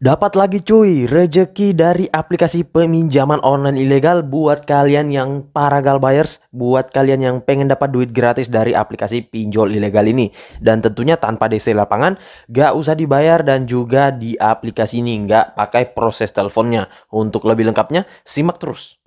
Dapat lagi cuy, rejeki dari aplikasi peminjaman online ilegal buat kalian yang para gal buyers, buat kalian yang pengen dapat duit gratis dari aplikasi pinjol ilegal ini. Dan tentunya tanpa DC lapangan, gak usah dibayar dan juga di aplikasi ini gak pakai proses teleponnya. Untuk lebih lengkapnya, simak terus.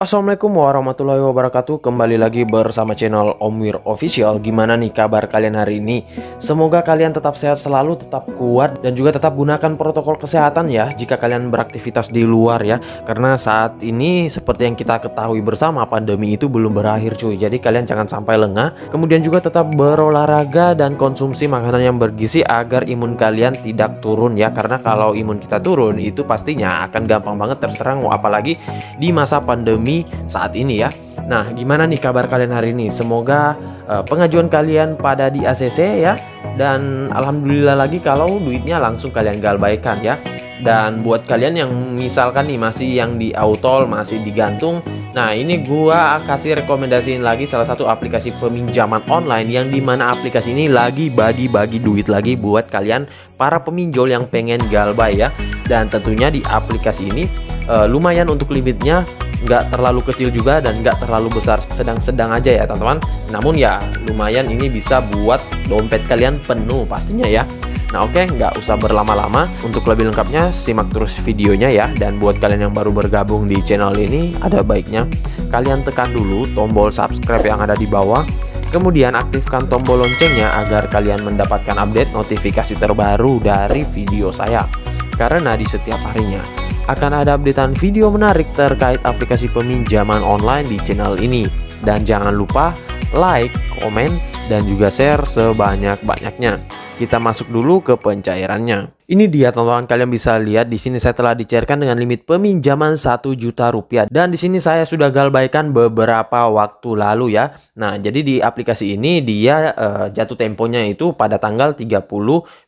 Assalamualaikum warahmatullahi wabarakatuh. Kembali lagi bersama channel Omwir Official. Gimana nih kabar kalian hari ini? Semoga kalian tetap sehat selalu, tetap kuat, dan juga tetap gunakan protokol kesehatan ya jika kalian beraktivitas di luar ya. Karena saat ini seperti yang kita ketahui bersama, pandemi itu belum berakhir cuy. Jadi kalian jangan sampai lengah. Kemudian juga tetap berolahraga dan konsumsi makanan yang bergizi agar imun kalian tidak turun ya. Karena kalau imun kita turun itu pastinya akan gampang banget terserang, apalagi di masa pandemi saat ini ya. Nah, gimana nih kabar kalian hari ini? Semoga pengajuan kalian pada di ACC ya. Dan alhamdulillah lagi kalau duitnya langsung kalian galbaikan ya. Dan buat kalian yang misalkan nih masih yang di autol, masih digantung, nah ini gua kasih rekomendasiin lagi salah satu aplikasi peminjaman online yang dimana aplikasi ini lagi bagi-bagi duit lagi buat kalian para peminjol yang pengen galbay ya. Dan tentunya di aplikasi ini lumayan untuk limitnya, nggak terlalu kecil juga dan nggak terlalu besar, sedang-sedang aja ya teman-teman. Namun ya lumayan, ini bisa buat dompet kalian penuh pastinya ya. Nah oke, nggak usah berlama-lama. Untuk lebih lengkapnya simak terus videonya ya. Dan buat kalian yang baru bergabung di channel ini, ada baiknya kalian tekan dulu tombol subscribe yang ada di bawah. Kemudian aktifkan tombol loncengnya agar kalian mendapatkan update notifikasi terbaru dari video saya. Karena di setiap harinya akan ada updatean video menarik terkait aplikasi peminjaman online di channel ini. Dan jangan lupa like, komen, dan juga share sebanyak-banyaknya. Kita masuk dulu ke pencairannya. Ini dia teman-teman, kalian bisa lihat di sini saya telah dicairkan dengan limit peminjaman 1 juta rupiah. Dan di sini saya sudah galbaikan beberapa waktu lalu ya. Nah, jadi di aplikasi ini dia jatuh temponya itu pada tanggal 30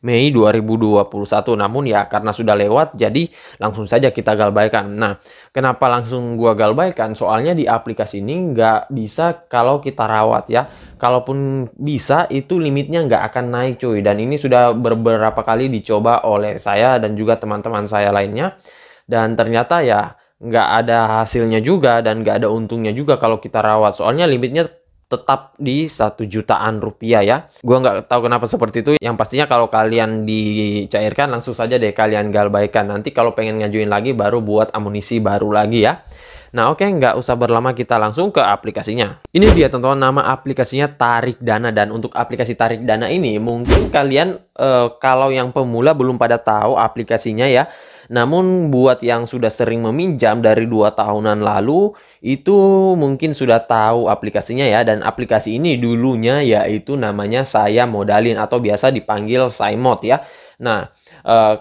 Mei 2021. Namun ya karena sudah lewat, jadi langsung saja kita galbaikan. Nah, kenapa langsung gua galbaikan? Soalnya di aplikasi ini nggak bisa kalau kita rawat ya. Kalaupun bisa, itu limitnya nggak akan naik cuy. Dan ini sudah beberapa kali dicoba oleh saya dan juga teman-teman saya lainnya. Dan ternyata ya nggak ada hasilnya juga dan nggak ada untungnya juga kalau kita rawat. Soalnya limitnya tetap di 1 jutaan rupiah ya. Gua nggak tahu kenapa seperti itu. Yang pastinya kalau kalian dicairkan langsung saja deh kalian galbaikan. Nanti kalau pengen ngajuin lagi baru buat amunisi baru lagi ya. Nah oke, nggak usah berlama, kita langsung ke aplikasinya. Ini dia teman-teman, nama aplikasinya Tarik Dana. Dan untuk aplikasi Tarik Dana ini mungkin kalian kalau yang pemula belum pada tahu aplikasinya ya. Namun buat yang sudah sering meminjam dari 2 tahunan lalu itu mungkin sudah tahu aplikasinya ya. Dan aplikasi ini dulunya yaitu namanya Saya Modalin atau biasa dipanggil Saimod ya. Nah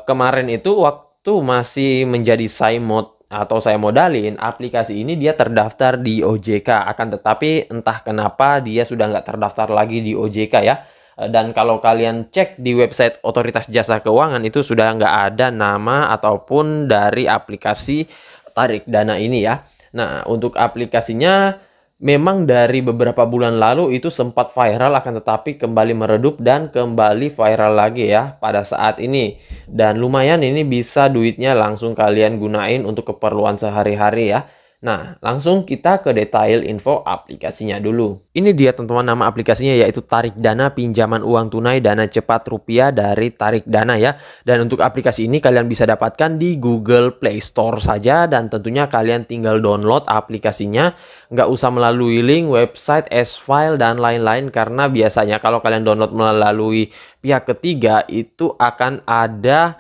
kemarin itu waktu masih menjadi Saimod atau Saya Modalin, aplikasi ini dia terdaftar di OJK. Akan tetapi entah kenapa dia sudah nggak terdaftar lagi di OJK ya. Dan kalau kalian cek di website Otoritas Jasa Keuangan itu sudah nggak ada nama ataupun dari aplikasi Tarik Dana ini ya. Nah untuk aplikasinya memang dari beberapa bulan lalu itu sempat viral, akan tetapi kembali meredup dan kembali viral lagi ya pada saat ini. Dan lumayan ini bisa duitnya langsung kalian gunain untuk keperluan sehari-hari ya. Nah, langsung kita ke detail info aplikasinya dulu. Ini dia teman-teman, nama aplikasinya yaitu Tarik Dana, pinjaman uang tunai dana cepat rupiah dari Tarik Dana ya. Dan untuk aplikasi ini kalian bisa dapatkan di Google Play Store saja. Dan tentunya kalian tinggal download aplikasinya. Nggak usah melalui link, website, S-File, dan lain-lain. Karena biasanya kalau kalian download melalui pihak ketiga itu akan ada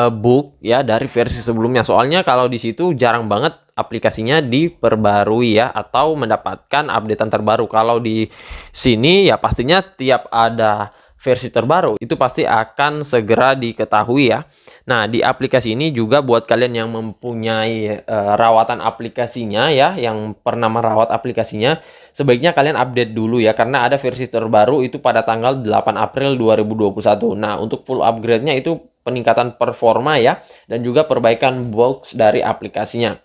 bug ya dari versi sebelumnya. Soalnya kalau di situ jarang banget aplikasinya diperbarui ya atau mendapatkan updatean terbaru. Kalau di sini ya pastinya tiap ada versi terbaru itu pasti akan segera diketahui ya. Nah di aplikasi ini juga buat kalian yang mempunyai rawatan aplikasinya ya, yang pernah merawat aplikasinya, sebaiknya kalian update dulu ya, karena ada versi terbaru itu pada tanggal 8 April 2021. Nah untuk full upgrade-nya itu peningkatan performa ya, dan juga perbaikan box dari aplikasinya.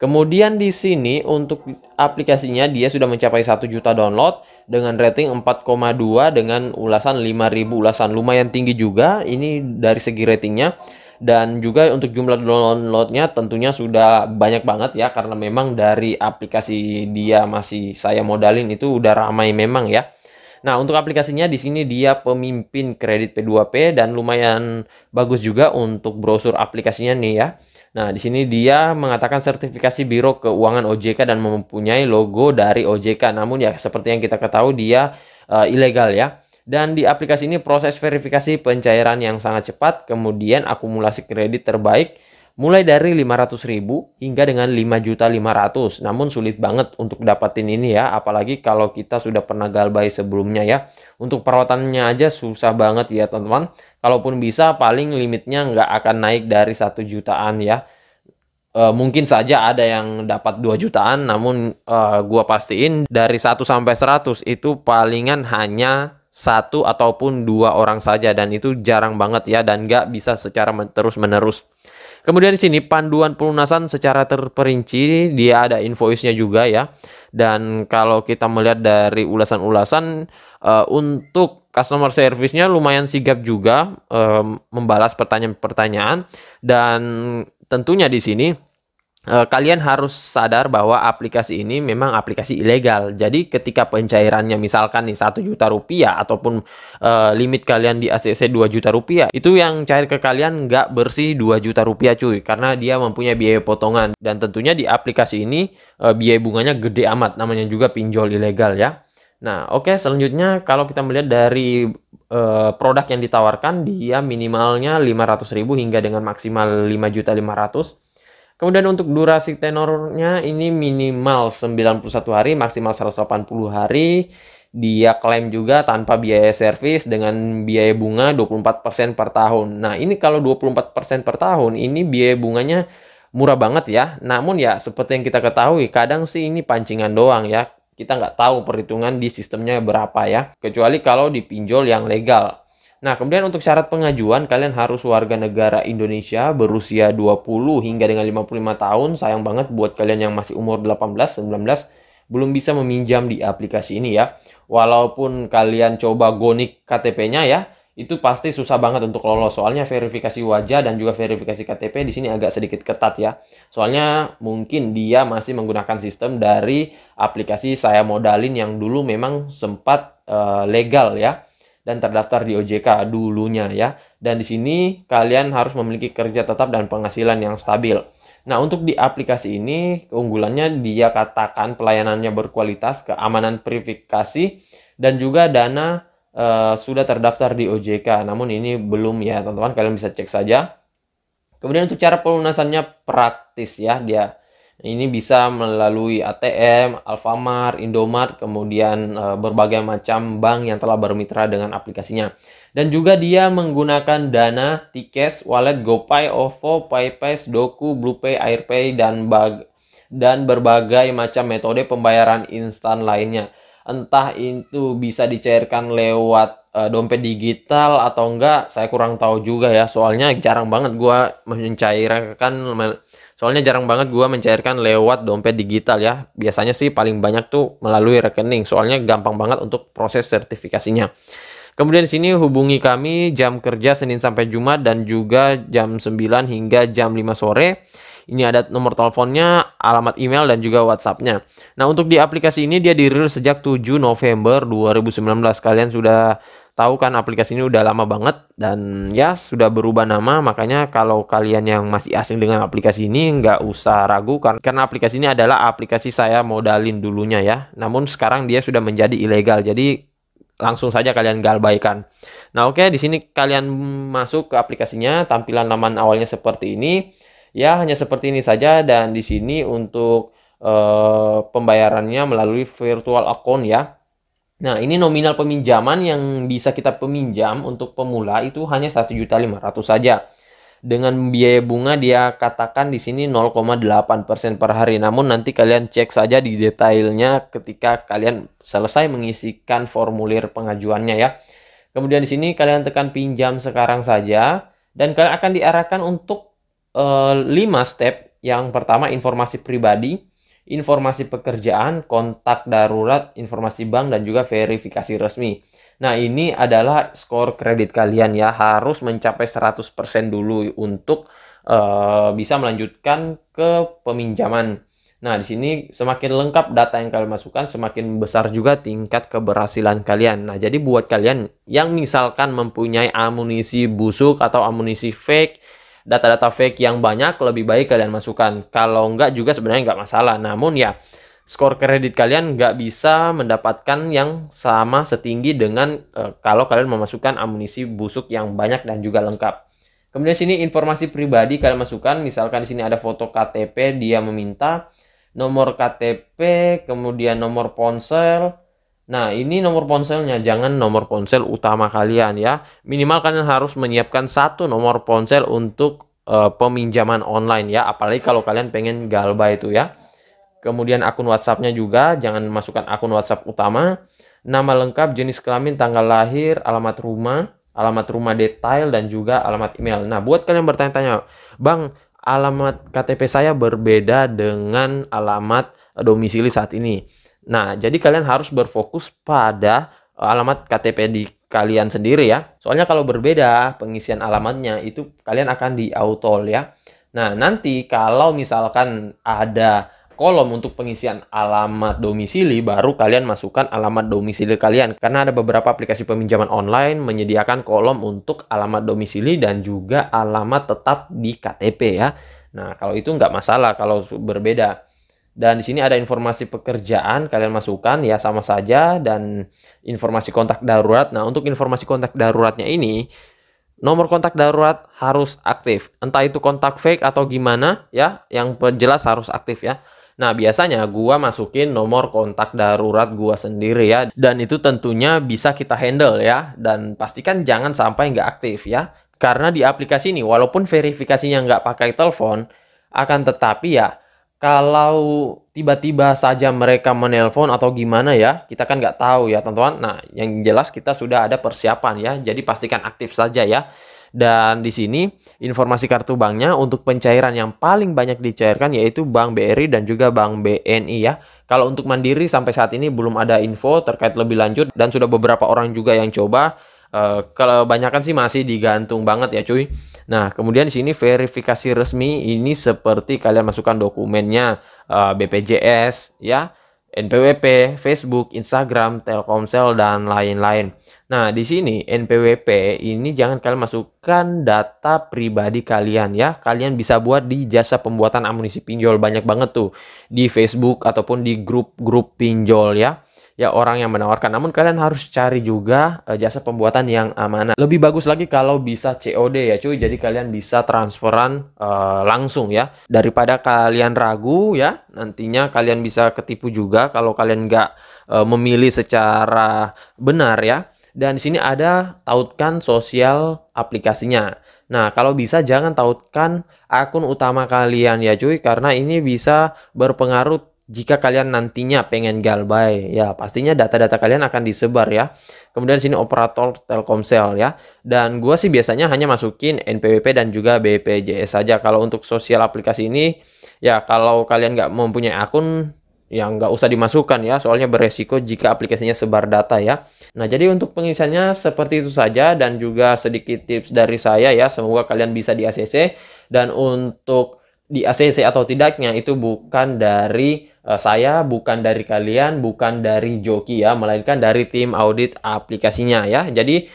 Kemudian di sini untuk aplikasinya dia sudah mencapai 1 juta download dengan rating 4,2 dengan ulasan 5.000 ulasan. Lumayan tinggi juga ini dari segi ratingnya. Dan juga untuk jumlah downloadnya tentunya sudah banyak banget ya, karena memang dari aplikasi dia masih saya modalin itu udah ramai memang ya. Nah, untuk aplikasinya di sini dia pemimpin kredit P2P dan lumayan bagus juga untuk brosur aplikasinya nih ya. Nah, di sini dia mengatakan sertifikasi Biro Keuangan OJK dan mempunyai logo dari OJK. Namun ya seperti yang kita ketahui dia ilegal ya. Dan di aplikasi ini proses verifikasi pencairan yang sangat cepat, kemudian akumulasi kredit terbaik mulai dari 500.000 hingga dengan 5.500.000. Namun sulit banget untuk dapatin ini ya, apalagi kalau kita sudah pernah galbay sebelumnya ya. Untuk perawatannya aja susah banget ya teman-teman. Kalaupun bisa paling limitnya nggak akan naik dari 1 jutaan ya. Mungkin saja ada yang dapat 2 jutaan, namun gua pastiin dari 1 sampai 100 itu palingan hanya 1 ataupun 2 orang saja, dan itu jarang banget ya, dan nggak bisa secara terus-menerus. Kemudian di sini panduan pelunasan secara terperinci, dia ada invoice-nya juga ya. Dan kalau kita melihat dari ulasan-ulasan untuk customer service-nya lumayan sigap juga membalas pertanyaan-pertanyaan. Dan tentunya di sini kalian harus sadar bahwa aplikasi ini memang aplikasi ilegal. Jadi ketika pencairannya misalkan nih 1 juta rupiah ataupun limit kalian di ACC 2 juta rupiah, itu yang cair ke kalian nggak bersih 2 juta rupiah cuy, karena dia mempunyai biaya potongan. Dan tentunya di aplikasi ini biaya bunganya gede amat, namanya juga pinjol ilegal ya. Nah oke, selanjutnya kalau kita melihat dari produk yang ditawarkan, dia minimalnya 500.000 hingga dengan maksimal 5.500.000. Kemudian untuk durasi tenornya ini minimal 91 hari, maksimal 180 hari. Dia klaim juga tanpa biaya servis dengan biaya bunga 24% per tahun. Nah, ini kalau 24% per tahun, ini biaya bunganya murah banget ya. Namun ya seperti yang kita ketahui, kadang sih ini pancingan doang ya. Kita nggak tahu perhitungan di sistemnya berapa ya. Kecuali kalau di pinjol yang legal. Nah, kemudian untuk syarat pengajuan, kalian harus warga negara Indonesia berusia 20 hingga dengan 55 tahun. Sayang banget buat kalian yang masih umur 18, 19, belum bisa meminjam di aplikasi ini ya. Walaupun kalian coba gonik KTP-nya ya, itu pasti susah banget untuk lolos. Soalnya verifikasi wajah dan juga verifikasi KTP di sini agak sedikit ketat ya. Soalnya mungkin dia masih menggunakan sistem dari aplikasi Saya Modalin yang dulu memang sempat legal ya, dan terdaftar di OJK dulunya ya. Dan di sini kalian harus memiliki kerja tetap dan penghasilan yang stabil. Nah, untuk di aplikasi ini keunggulannya dia katakan pelayanannya berkualitas, keamanan verifikasi, dan juga dana sudah terdaftar di OJK. Namun ini belum ya teman-teman, kalian bisa cek saja. Kemudian untuk cara pelunasannya praktis ya, dia ini bisa melalui ATM, Alfamart, Indomart, kemudian berbagai macam bank yang telah bermitra dengan aplikasinya. Dan juga dia menggunakan Dana, Tikes, Wallet, GoPay, OVO, PayPass, Doku, BluePay, AirPay, dan berbagai macam metode pembayaran instan lainnya. Entah itu bisa dicairkan lewat dompet digital atau enggak, saya kurang tahu juga ya. Soalnya jarang banget gua mencairkan lewat dompet digital ya. Biasanya sih paling banyak tuh melalui rekening. Soalnya gampang banget untuk proses sertifikasinya. Kemudian di sini hubungi kami jam kerja Senin sampai Jumat dan juga jam 9 hingga jam 5 sore. Ini ada nomor teleponnya, alamat email, dan juga WhatsApp-nya. Nah, untuk di aplikasi ini dia dirilis sejak 7 November 2019. Kalian sudah tahu kan aplikasi ini udah lama banget dan ya sudah berubah nama. Makanya kalau kalian yang masih asing dengan aplikasi ini nggak usah ragu, karena aplikasi ini adalah aplikasi Saya Modalin dulunya ya. Namun sekarang dia sudah menjadi ilegal. Jadi langsung saja kalian galbaikan. Nah, oke, di sini kalian masuk ke aplikasinya, tampilan laman awalnya seperti ini. Ya, hanya seperti ini saja. Dan di sini untuk pembayarannya melalui virtual account ya. Nah, ini nominal peminjaman yang bisa kita peminjam untuk pemula itu hanya 1.500.000 saja. Dengan biaya bunga dia katakan di sini 0,8% per hari. Namun nanti kalian cek saja di detailnya ketika kalian selesai mengisikan formulir pengajuannya ya. Kemudian di sini kalian tekan pinjam sekarang saja dan kalian akan diarahkan untuk 5 step. Yang pertama informasi pribadi, informasi pekerjaan, kontak darurat, informasi bank, dan juga verifikasi resmi. Nah, ini adalah skor kredit kalian ya, harus mencapai 100% dulu untuk bisa melanjutkan ke peminjaman. Nah, di sini semakin lengkap data yang kalian masukkan, semakin besar juga tingkat keberhasilan kalian. Nah, jadi buat kalian yang misalkan mempunyai amunisi busuk atau amunisi fake, data-data fake yang banyak, lebih baik kalian masukkan. Kalau enggak juga sebenarnya enggak masalah. Namun ya, skor kredit kalian nggak bisa mendapatkan yang sama setinggi dengan kalau kalian memasukkan amunisi busuk yang banyak dan juga lengkap. Kemudian sini informasi pribadi kalian masukkan, misalkan di sini ada foto KTP, dia meminta nomor KTP, kemudian nomor ponsel. Nah, ini nomor ponselnya, jangan nomor ponsel utama kalian ya. Minimal kalian harus menyiapkan satu nomor ponsel untuk peminjaman online ya, apalagi kalau kalian pengen galbay itu ya. Kemudian akun WhatsApp-nya juga, jangan masukkan akun WhatsApp utama. Nama lengkap, jenis kelamin, tanggal lahir, alamat rumah detail, dan juga alamat email. Nah, buat kalian bertanya-tanya, Bang, alamat KTP saya berbeda dengan alamat domisili saat ini. Nah, jadi kalian harus berfokus pada alamat KTP di kalian sendiri ya. Soalnya kalau berbeda pengisian alamatnya itu kalian akan di-autol ya. Nah, nanti kalau misalkan ada kolom untuk pengisian alamat domisili, baru kalian masukkan alamat domisili kalian. Karena ada beberapa aplikasi peminjaman online menyediakan kolom untuk alamat domisili dan juga alamat tetap di KTP ya. Nah, kalau itu nggak masalah kalau berbeda. Dan di sini ada informasi pekerjaan, kalian masukkan ya sama saja, dan informasi kontak darurat. Nah, untuk informasi kontak daruratnya ini, nomor kontak darurat harus aktif. Entah itu kontak fake atau gimana ya, yang jelas harus aktif ya. Nah, biasanya gua masukin nomor kontak darurat gua sendiri ya. Dan itu tentunya bisa kita handle ya. Dan pastikan jangan sampai nggak aktif ya. Karena di aplikasi ini, walaupun verifikasinya nggak pakai telepon, akan tetapi ya, kalau tiba-tiba saja mereka menelpon atau gimana ya, kita kan nggak tahu ya teman-teman. Nah, yang jelas kita sudah ada persiapan ya. Jadi pastikan aktif saja ya. Dan di sini informasi kartu banknya untuk pencairan yang paling banyak dicairkan yaitu Bank BRI dan juga Bank BNI ya. Kalau untuk Mandiri sampai saat ini belum ada info terkait lebih lanjut, dan sudah beberapa orang juga yang coba. Kebanyakan sih masih digantung banget ya cuy. Nah, kemudian di sini verifikasi resmi ini seperti kalian masukkan dokumennya, BPJS ya, NPWP, Facebook, Instagram, Telkomsel, dan lain-lain. Nah, di sini NPWP ini jangan kalian masukkan data pribadi kalian ya. Kalian bisa buat di jasa pembuatan amunisi pinjol, banyak banget tuh di Facebook ataupun di grup-grup pinjol ya. Ya, orang yang menawarkan. Namun kalian harus cari juga jasa pembuatan yang amanah. Lebih bagus lagi kalau bisa COD ya cuy. Jadi kalian bisa transferan langsung ya. Daripada kalian ragu ya, nantinya kalian bisa ketipu juga kalau kalian nggak memilih secara benar ya. Dan di sini ada tautkan sosial aplikasinya. Nah, kalau bisa jangan tautkan akun utama kalian ya cuy, karena ini bisa berpengaruh jika kalian nantinya pengen galbay. Ya, pastinya data-data kalian akan disebar ya. Kemudian di sini operator Telkomsel ya. Dan gua sih biasanya hanya masukin NPWP dan juga BPJS saja. Kalau untuk sosial aplikasi ini, ya kalau kalian nggak mempunyai akun, ya nggak usah dimasukkan ya, soalnya beresiko jika aplikasinya sebar data ya. Nah, jadi untuk pengisiannya seperti itu saja, dan juga sedikit tips dari saya ya, semoga kalian bisa di ACC. Dan untuk di ACC atau tidaknya itu bukan dari saya, bukan dari kalian, bukan dari joki ya, melainkan dari tim audit aplikasinya ya. Jadi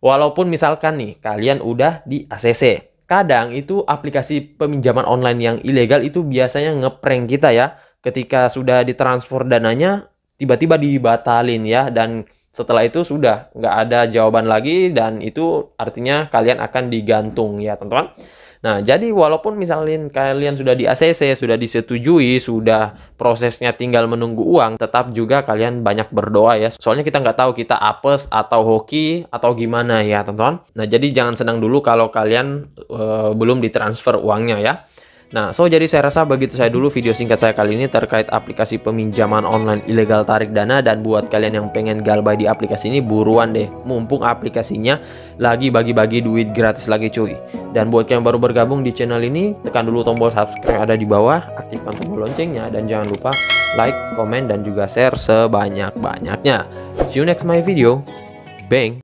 walaupun misalkan nih kalian udah di ACC, kadang itu aplikasi peminjaman online yang ilegal itu biasanya ngeprank kita ya. Ketika sudah ditransfer dananya, tiba-tiba dibatalin ya, dan setelah itu sudah nggak ada jawaban lagi, dan itu artinya kalian akan digantung ya teman-teman. Nah, jadi walaupun misalnya kalian sudah di ACC, sudah disetujui, sudah prosesnya tinggal menunggu uang, tetap juga kalian banyak berdoa ya. Soalnya kita nggak tahu kita apes atau hoki atau gimana ya teman-teman. Nah, jadi jangan senang dulu kalau kalian belum ditransfer uangnya ya. Nah, jadi saya rasa begitu saya dulu video singkat saya kali ini terkait aplikasi peminjaman online ilegal tarik dana. Dan buat kalian yang pengen galbay di aplikasi ini, buruan deh, mumpung aplikasinya lagi bagi-bagi duit gratis lagi cuy. Dan buat kalian baru bergabung di channel ini, tekan dulu tombol subscribe ada di bawah, aktifkan tombol loncengnya, dan jangan lupa like, komen, dan juga share sebanyak-banyaknya. See you next my video. Bang!